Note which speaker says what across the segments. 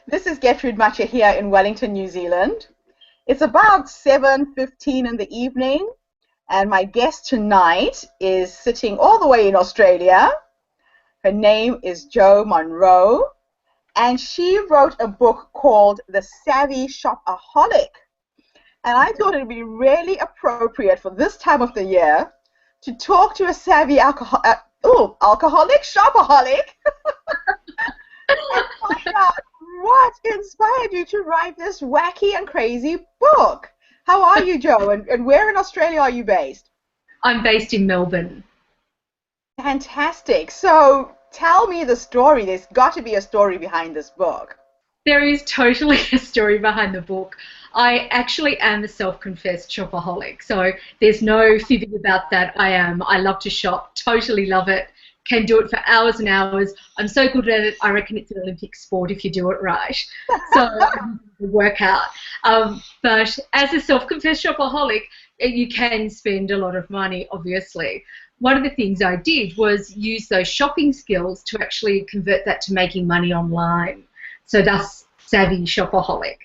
Speaker 1: This is Gertrude Matcha here in Wellington, New Zealand. It's about 7:15 in the evening, and my guest tonight is sitting all the way in Australia. Her name is Jo Munro, and she wrote a book called The Savvy Shopaholic. And I thought it would be really appropriate for this time of the year to talk to a savvy alcoholic, shopaholic, and find out what inspired you to write this wacky and crazy book. How are you, Jo? And where in Australia are you based?
Speaker 2: I'm based in Melbourne.
Speaker 1: Fantastic. So tell me the story. There's got to be a story behind this book.
Speaker 2: There is totally a story behind the book. I actually am a self-confessed shopaholic, so there's no fibbing about that. I love to shop, totally love it, can do it for hours and hours. I'm so good at it, I reckon it's an Olympic sport if you do it right. So work out. But as a self-confessed shopaholic, you can spend a lot of money, obviously. One of the things I did was use those shopping skills to actually convert that to making money online. So that's savvy shopaholic.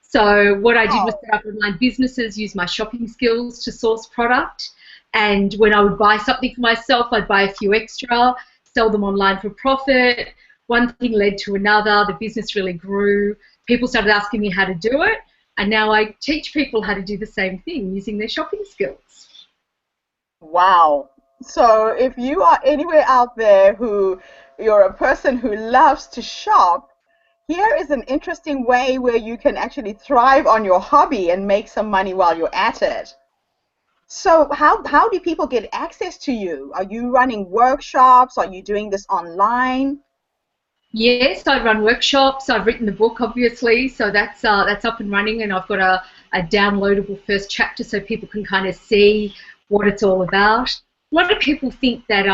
Speaker 2: So what I did was set up online businesses, use my shopping skills to source product, and when I would buy something for myself, I'd buy a few extra, sell them online for profit. One thing led to another, the business really grew, people started asking me how to do it, and now I teach people how to do the same thing using their shopping skills.
Speaker 1: Wow. So if you are anywhere out there who you're a person who loves to shop, here is an interesting way where you can actually thrive on your hobby and make some money while you're at it. So how do people get access to you? Are you running workshops? Are you doing this online?
Speaker 2: Yes, I run workshops. I've written the book, obviously, so that's up and running, and I've got a downloadable first chapter so people can kind of see what it's all about. A lot of people think that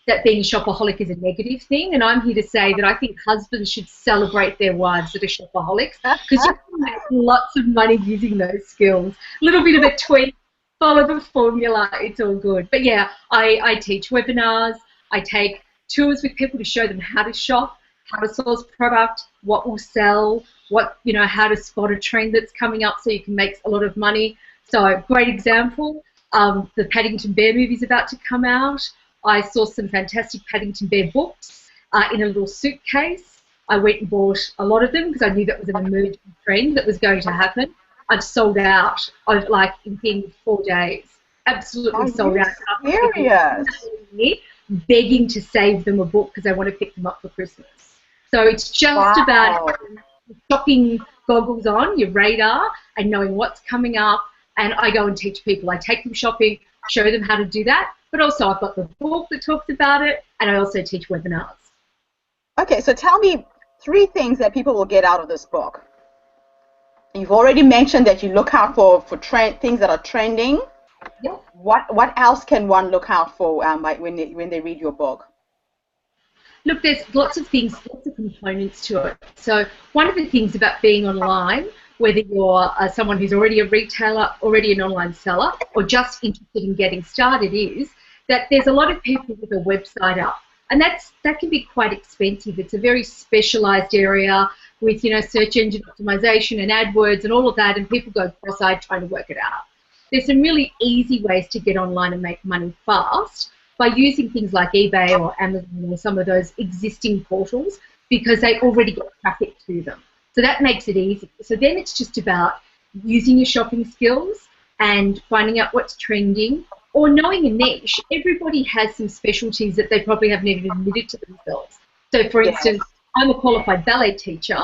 Speaker 2: that being a shopaholic is a negative thing, and I'm here to say that I think husbands should celebrate their wives that are shopaholics, because you can make lots of money using those skills. A little bit of a tweak, follow the formula, it's all good. But yeah, I teach webinars, I take tours with people to show them how to shop, how to source product, what will sell, how to spot a trend that's coming up so you can make a lot of money. So great example, the Paddington Bear movie is about to come out. I saw some fantastic Paddington Bear books in a little suitcase. I went and bought a lot of them because I knew that was an emerging trend that was going to happen. I've sold out in 4 days. Absolutely sold out.
Speaker 1: Serious?
Speaker 2: Begging to save them a book because I want to pick them up for Christmas. So it's just about shopping goggles on, your radar, and knowing what's coming up. And I go and teach people. I take them shopping, show them how to do that. But also I've got the book that talks about it, and I also teach webinars.
Speaker 1: Okay, so tell me 3 things that people will get out of this book. You've already mentioned that you look out for things that are trending.
Speaker 2: Yep.
Speaker 1: What else can one look out for when they read your book?
Speaker 2: Look, there's lots of things, lots of components to it. So one of the things about being online, whether you're someone who's already a retailer, already an online seller, or just interested in getting started, is that there's a lot of people with a website up, and that can be quite expensive. It's a very specialised area with search engine optimization and AdWords and all of that, and people go cross-eyed trying to work it out. There's some really easy ways to get online and make money fast by using things like eBay or Amazon or some of those existing portals, because they already get traffic to them. So that makes it easy. So then it's just about using your shopping skills and finding out what's trending, or knowing a niche. Everybody has some specialties that they probably haven't even admitted to themselves. So for instance, I'm a qualified ballet teacher.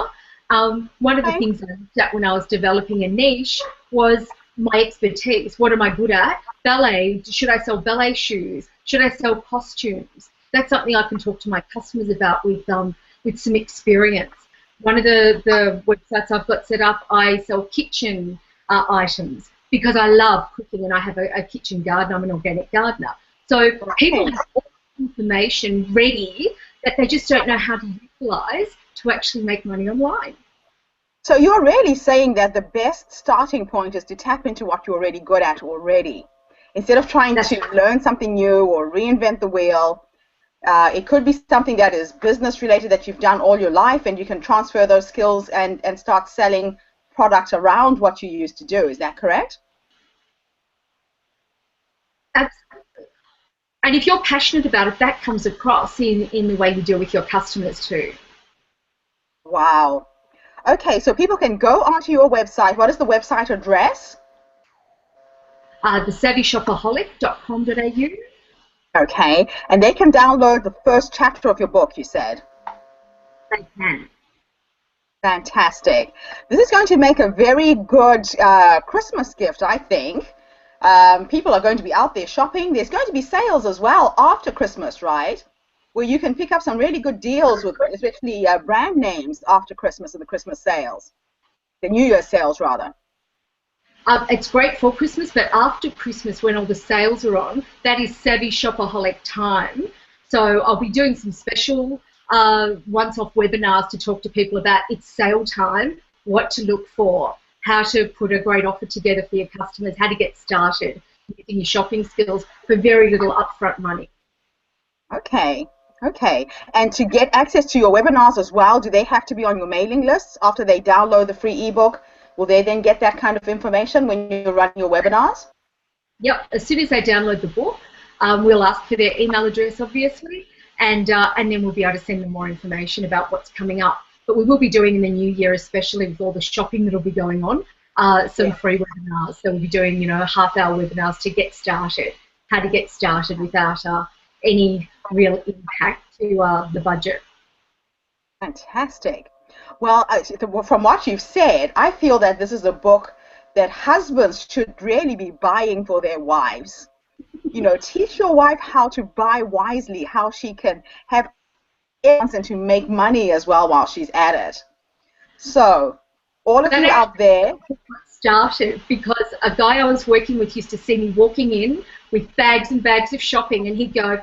Speaker 2: One of the things I looked at when I was developing a niche was my expertise. What am I good at? Ballet. Should I sell ballet shoes? Should I sell costumes? That's something I can talk to my customers about with some experience. One of the websites I've got set up, I sell kitchen items because I love cooking, and I have a kitchen garden. I'm an organic gardener. So people have all the information ready that they just don't know how to utilise to actually make money online.
Speaker 1: So you're really saying that the best starting point is to tap into what you're already good at already. Instead of trying to learn something new or reinvent the wheel, It could be something that is business related that you've done all your life, and you can transfer those skills and start selling products around what you used to do. Is that correct?
Speaker 2: Absolutely. And if you're passionate about it, that comes across in the way you deal with your customers too.
Speaker 1: Wow. Okay, so people can go onto your website. What is the website address?
Speaker 2: thesavvyshopaholic.com.au.
Speaker 1: Okay, and they can download the first chapter of your book, you said.
Speaker 2: They can.
Speaker 1: Fantastic. This is going to make a very good Christmas gift, I think. People are going to be out there shopping. There's going to be sales as well after Christmas, right? Where you can pick up some really good deals with especially brand names after Christmas and the Christmas sales, the New Year's sales rather.
Speaker 2: It's great for Christmas, but after Christmas, when all the sales are on, that is Savvy Shopaholic time. So I'll be doing some special once-off webinars to talk to people about it's sale time, what to look for, how to put a great offer together for your customers, how to get started using your shopping skills for very little upfront money.
Speaker 1: Okay. Okay. And to get access to your webinars as well, do they have to be on your mailing lists after they download the free ebook? Will they then get that kind of information when you're running your webinars?
Speaker 2: Yep. As soon as they download the book, we'll ask for their email address, obviously, and then we'll be able to send them more information about what's coming up. But we will be doing in the new year, especially with all the shopping that'll be going on, some free webinars. So we'll be doing, half-hour webinars to get started, how to get started without any real impact to the budget.
Speaker 1: Fantastic. Well, from what you've said, I feel that this is a book that husbands should really be buying for their wives. Teach your wife how to buy wisely, how she can have and to make money as well while she's at it. So, all of you out there.
Speaker 2: Started because a guy I was working with used to see me walking in with bags and bags of shopping, and he'd go,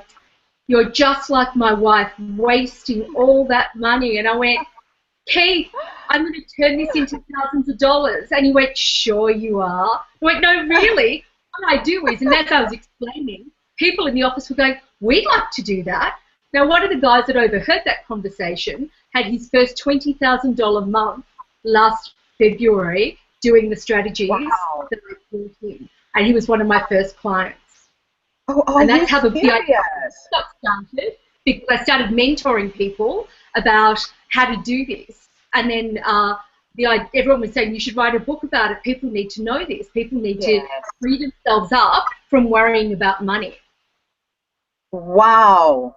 Speaker 2: "You're just like my wife, wasting all that money." And I went, "Keith, I'm going to turn this into thousands of dollars." And he went, "Sure you are." I went, "No, really. What I do is," and as I was explaining, people in the office were going, "We'd like to do that." Now, one of the guys that overheard that conversation had his first $20,000 month last February doing the strategies that I taught him. And he was one of my first clients.
Speaker 1: And
Speaker 2: that's how the idea got started, because I started mentoring people about how to do this. And then everyone was saying, "You should write a book about it. People need to know this. People need to free themselves up from worrying about money."
Speaker 1: Wow.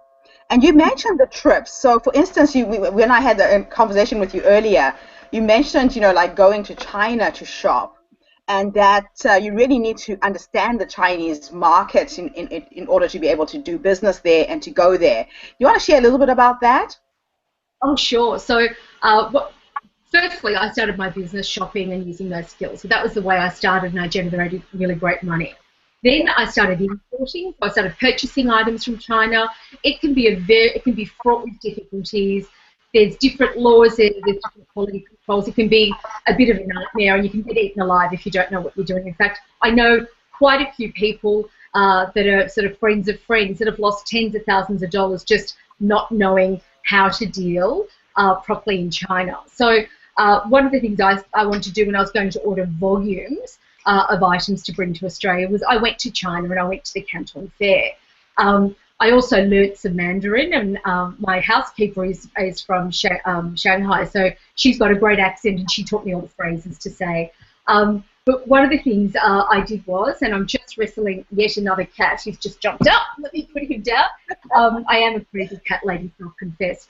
Speaker 1: And you mentioned the trips. So, for instance, when I had a conversation with you earlier, you mentioned, like going to China to shop, and that you really need to understand the Chinese market in order to be able to do business there and to go there. You want to share a little bit about that?
Speaker 2: Oh, sure. So, firstly, I started my business shopping and using those skills. So that was the way I started, and I generated really great money. Then I started importing. I started purchasing items from China. It can be fraught with difficulties. There's different laws, there's different quality controls. It can be a bit of a nightmare, and you can get eaten alive if you don't know what you're doing. In fact, I know quite a few people that are sort of friends of friends that have lost tens of thousands of dollars just not knowing how to deal properly in China. So one of the things I wanted to do when I was going to order volumes of items to bring to Australia was I went to China and I went to the Canton Fair. I also learnt some Mandarin, and my housekeeper is from Shanghai, so she's got a great accent, and she taught me all the phrases to say. But one of the things I did was, and I'm just wrestling yet another cat. He's just jumped up. Let me put him down. I am a pretty good cat lady, self-confessed.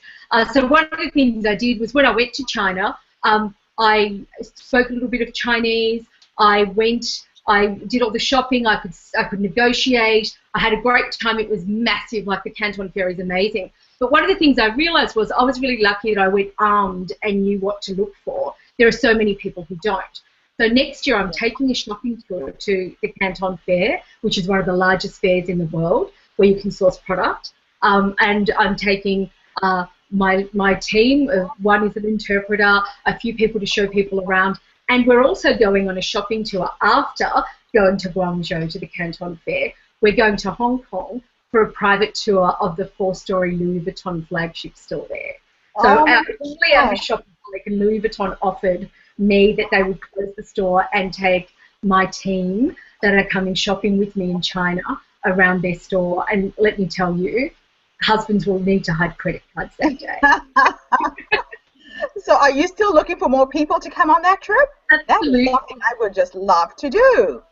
Speaker 2: So one of the things I did was when I went to China, I spoke a little bit of Chinese. I did all the shopping. I could negotiate. I had a great time. It was massive. Like the Canton Fair is amazing. But one of the things I realised was I was really lucky that I went armed and knew what to look for. There are so many people who don't. So next year I'm taking a shopping tour to the Canton Fair, which is one of the largest fairs in the world where you can source product. And I'm taking my team. One is an interpreter, a few people to show people around. And we're also going on a shopping tour after going to Guangzhou to the Canton Fair. We're going to Hong Kong for a private tour of the 4-story Louis Vuitton flagship store there. So
Speaker 1: Oh my
Speaker 2: actually, I'm a
Speaker 1: gosh.
Speaker 2: shopaholic, and Louis Vuitton offered me that they would close the store and take my team that are coming shopping with me in China around their store. And let me tell you, husbands will need to hide credit cards that day.
Speaker 1: So are you still looking for more people to come on that trip? That is
Speaker 2: Absolutely.
Speaker 1: something I would just love to do.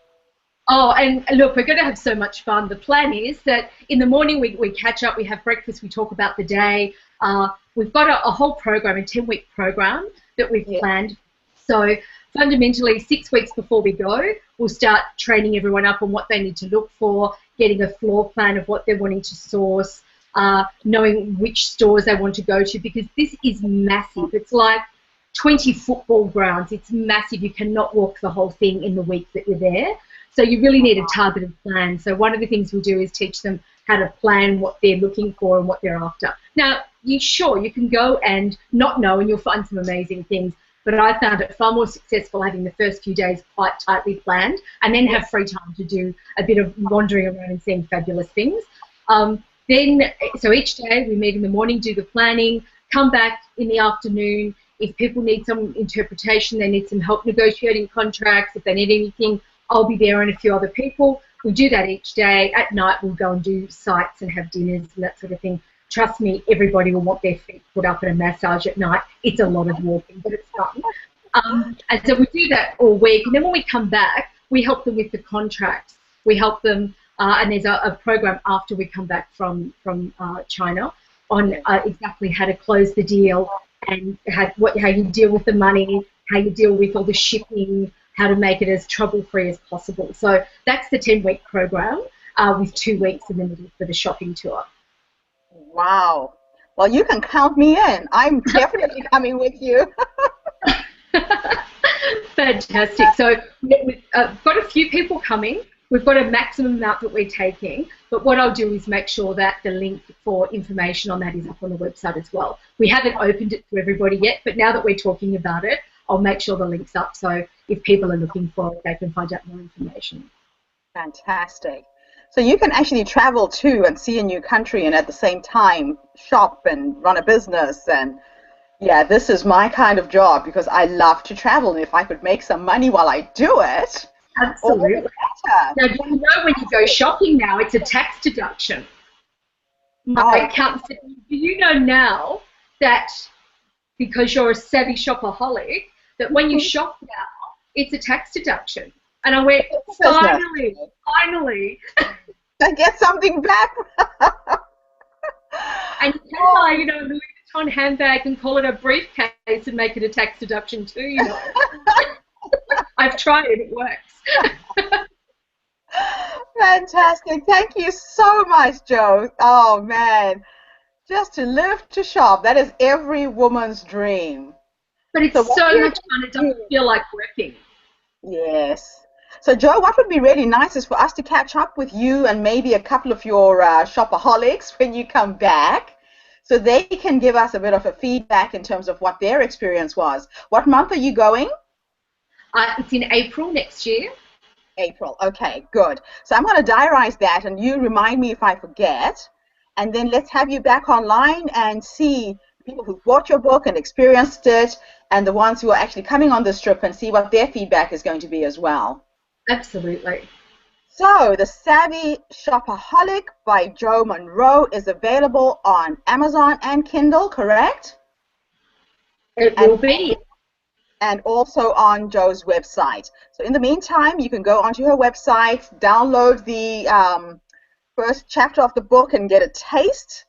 Speaker 2: Oh, and look, we're going to have so much fun. The plan is that in the morning we catch up, we have breakfast, we talk about the day. We've got a whole program, a 10-week program that we've
Speaker 1: Yeah.
Speaker 2: planned. So fundamentally, 6 weeks before we go, we'll start training everyone up on what they need to look for, getting a floor plan of what they're wanting to source, knowing which stores they want to go to, because this is massive. It's like 20 football grounds. It's massive. You cannot walk the whole thing in the week that you're there. So you really need a targeted plan. So one of the things we do is teach them how to plan what they're looking for and what they're after. Now, you can go and not know, and you'll find some amazing things. But I found it far more successful having the first few days quite tightly planned, and then have free time to do a bit of wandering around and seeing fabulous things. So each day we meet in the morning, do the planning, come back in the afternoon. If people need some interpretation, they need some help negotiating contracts, if they need anything, I'll be there and a few other people. We do that each day. At night, we'll go and do sites and have dinners and that sort of thing. Trust me, everybody will want their feet put up and a massage at night. It's a lot of walking, but it's fun. And so we do that all week. And then when we come back, we help them with the contracts. We help them, and there's a program after we come back from China on exactly how to close the deal and how you deal with the money, how you deal with all the shipping, how to make it as trouble-free as possible. So that's the 10-week program with 2 weeks in the middle for the shopping tour.
Speaker 1: Wow. Well, you can count me in. I'm definitely coming with you.
Speaker 2: Fantastic. So we've got a few people coming. We've got a maximum amount that we're taking, but what I'll do is make sure that the link for information on that is up on the website as well. We haven't opened it to everybody yet, but now that we're talking about it, I'll make sure the link's up so if people are looking for it, they can find out more information.
Speaker 1: Fantastic. So you can actually travel too and see a new country and at the same time shop and run a business. And yeah, this is my kind of job because I love to travel. And if I could make some money while I do it,
Speaker 2: Absolutely.
Speaker 1: all the better.
Speaker 2: Now, do you know when you go shopping now, it's a tax deduction? My accountant said, do you know now that because you're a savvy shopaholic, that when you shop now, it's a tax deduction? And I went, finally.
Speaker 1: I get something back.
Speaker 2: And you can buy, a Louis Vuitton handbag and call it a briefcase and make it a tax deduction too, I've tried it, it works.
Speaker 1: Fantastic. Thank you so much, Jo. Oh, man. Just to live to shop, that is every woman's dream.
Speaker 2: But it's so much fun, it doesn't feel like working.
Speaker 1: Yes. So, Jo, what would be really nice is for us to catch up with you and maybe a couple of your shopaholics when you come back so they can give us a bit of a feedback in terms of what their experience was. What month are you going?
Speaker 2: It's in April next year.
Speaker 1: April. Okay, good. So I'm going to diarize that and you remind me if I forget. And then let's have you back online and see people who bought your book and experienced it and the ones who are actually coming on this trip and see what their feedback is going to be as well.
Speaker 2: Absolutely.
Speaker 1: So, The Savvy Shopaholic by Jo Munro is available on Amazon and Kindle, correct?
Speaker 2: It will be.
Speaker 1: And also on Jo's website. So in the meantime, you can go onto her website, download the first chapter of the book and get a taste.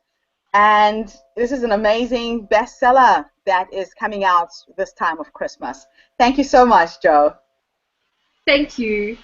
Speaker 1: And this is an amazing bestseller that is coming out this time of Christmas. Thank you so much, Jo.
Speaker 2: Thank you.